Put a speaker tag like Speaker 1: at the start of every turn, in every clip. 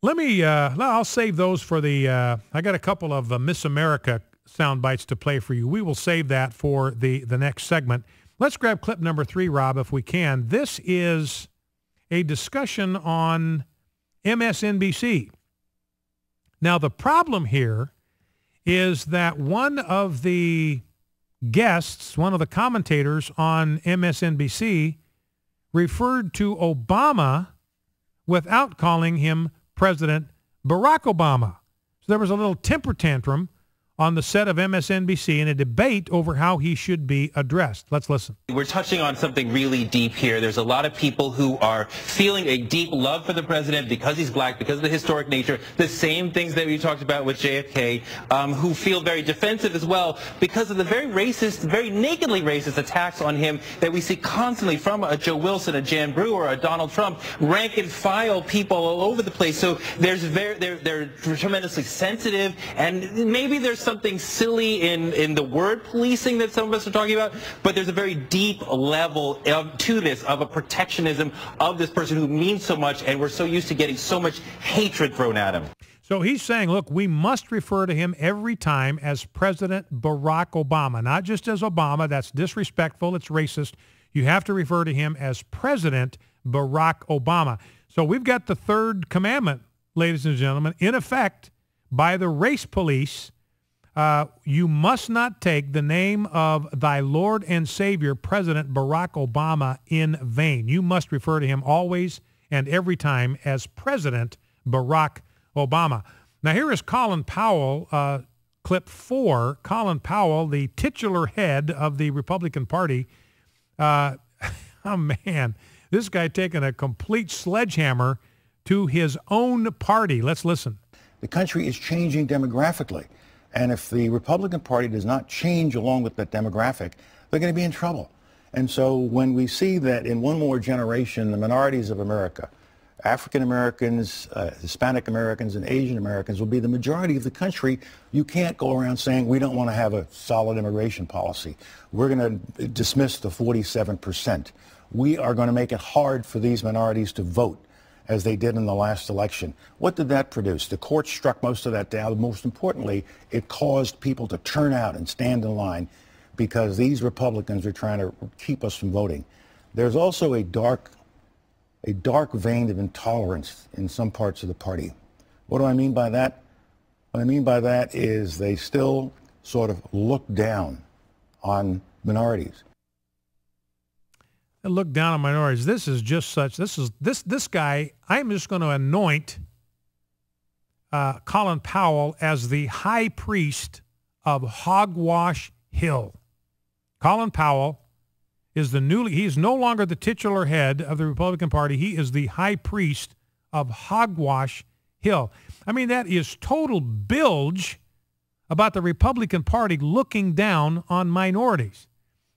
Speaker 1: I'll save those for I got a couple of Miss America sound bites to play for you. We will save that for the next segment. Let's grab clip number 3, Rob, if we can. This is a discussion on MSNBC. Now, the problem here is that one of the guests, one of the commentators on MSNBC, referred to Obama without calling him President Barack Obama. So there was a little temper tantrum on the set of MSNBC in a debate over how he should be addressed. Let's listen.
Speaker 2: We're touching on something really deep here. There's a lot of people who are feeling a deep love for the president because he's black, because of the historic nature, the same things that we talked about with JFK, who feel very defensive as well because of the very racist, very nakedly racist attacks on him that we see constantly from a Joe Wilson, a Jan Brewer, a Donald Trump, rank and file people all over the place. So they're tremendously sensitive, and maybe there's something silly in the word policing that some of us are talking about, but there's a very deep level to this of a protectionism of this person who means so much, and we're so used to getting so much hatred thrown at him.
Speaker 1: So he's saying, look, we must refer to him every time as President Barack Obama, not just as Obama. That's disrespectful. It's racist. You have to refer to him as President Barack Obama. So we've got the third commandment, ladies and gentlemen, in effect by the race police. You must not take the name of thy Lord and Savior, President Barack Obama, in vain. You must refer to him always and every time as President Barack Obama. Now, here is Colin Powell, clip 4. Colin Powell, the titular head of the Republican Party. Oh, man, this guy taking a complete sledgehammer to his own party. Let's listen.
Speaker 3: The country is changing demographically. And if the Republican Party does not change along with that demographic, they're going to be in trouble. And so when we see that in one more generation, the minorities of America, African Americans, Hispanic Americans, and Asian Americans will be the majority of the country, you can't go around saying we don't want to have a solid immigration policy. We're going to dismiss the 47%. We are going to make it hard for these minorities to vote, as they did in the last election. What did that produce? The court struck most of that down. Most importantly, it caused people to turn out and stand in line because these Republicans are trying to keep us from voting. There's also a dark vein of intolerance in some parts of the party. What do I mean by that? What I mean by that is they still sort of look down on minorities.
Speaker 1: Look down on minorities. This is just such. This guy. I'm just going to anoint Colin Powell as the high priest of Hogwash Hill. Colin Powell is he's no longer the titular head of the Republican Party. He is the high priest of Hogwash Hill. I mean, that is total bilge about the Republican Party looking down on minorities.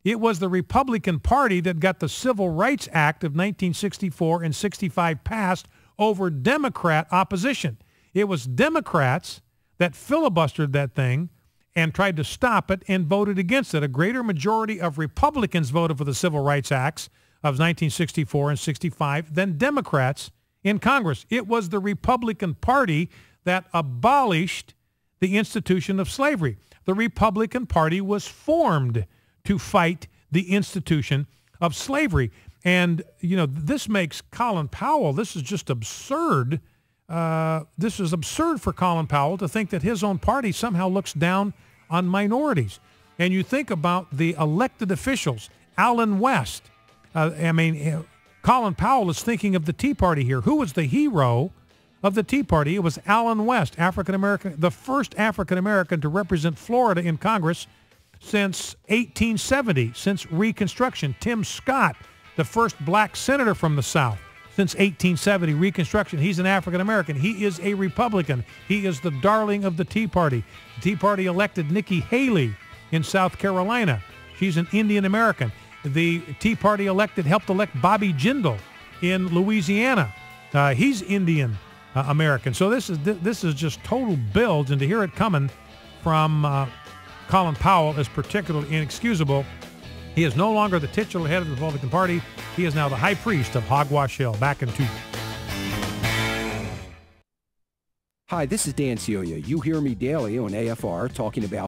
Speaker 1: It was the Republican Party that got the Civil Rights Act of 1964 and 65 passed over Democrat opposition. It was Democrats that filibustered that thing and tried to stop it and voted against it. A greater majority of Republicans voted for the Civil Rights Acts of 1964 and 65 than Democrats in Congress. It was the Republican Party that abolished the institution of slavery. The Republican Party was formed to fight the institution of slavery. And, you know, this makes Colin Powell, this is just absurd. This is absurd for Colin Powell to think that his own party somehow looks down on minorities. And you think about the elected officials, Allen West. Colin Powell is thinking of the Tea Party here. Who was the hero of the Tea Party? It was Allen West, African-American, the first African-American to represent Florida in Congress since 1870, since Reconstruction. Tim Scott, the first black senator from the South since 1870, Reconstruction. He's an African-American. He is a Republican. He is the darling of the Tea Party. The Tea Party elected Nikki Haley in South Carolina. She's an Indian American. The Tea Party helped elect Bobby Jindal in Louisiana. He's Indian American. So this is just total bilge, and to hear it coming from Colin Powell is particularly inexcusable. He is no longer the titular head of the Republican Party. He is now the high priest of Hogwash Hill. Back in 2.
Speaker 4: Hi, this is Dan Celia. You hear me daily on AFR talking about